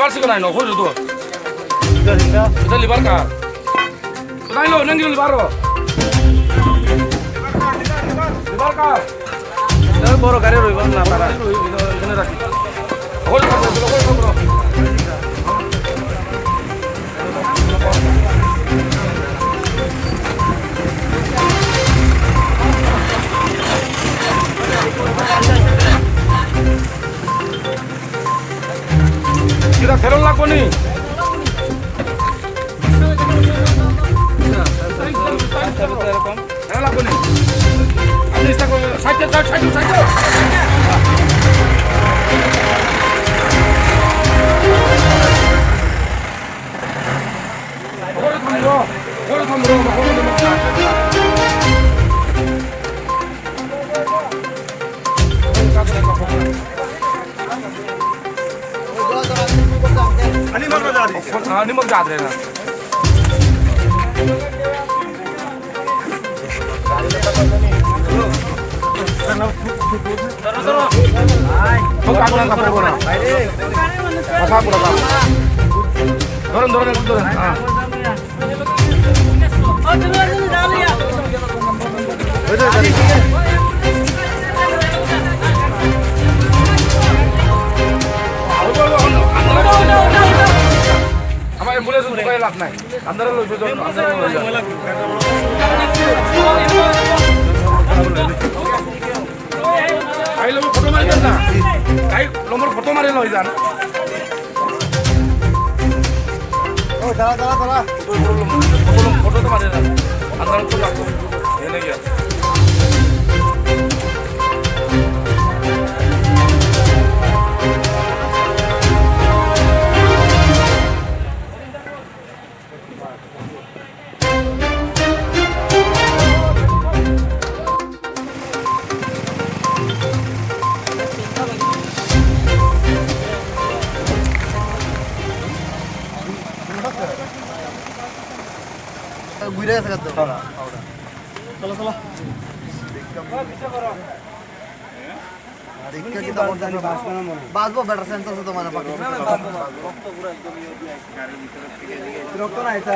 liver সিকে নাই নখো তো এটা লিভার কার নাই লো নঙ্গি লিভার লিভার কার বড় গাড়ি রইব না পারা এখানে রাখি হল করো কিরা ফেরন লাগবো নি এরকম ফেরন লাগবো নি আপনি সাইডে निमक जात रहे ना एम्बुलेंस ढुकाय लाभ नाही अंदर लोक काही लोक फोटो मारतात ना काही लोक फोटो मारेल होई जान ओ चला फोटो तो मारेल अंदर तो लागतो हे नाही आहे ঘুরে গেছে কত চলো চলো দেখতে কি তো জানি বাসবো বেটার সেন্স আছে তো মানে বাকি রক্ত পুরো একদম গাড়ির ভিতরে থেকে রক্ত না এটা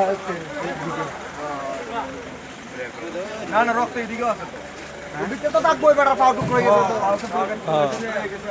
না রক্ত এদিকে আছে এদিকে তো থাকবো বেটার পাউডার করে গেছে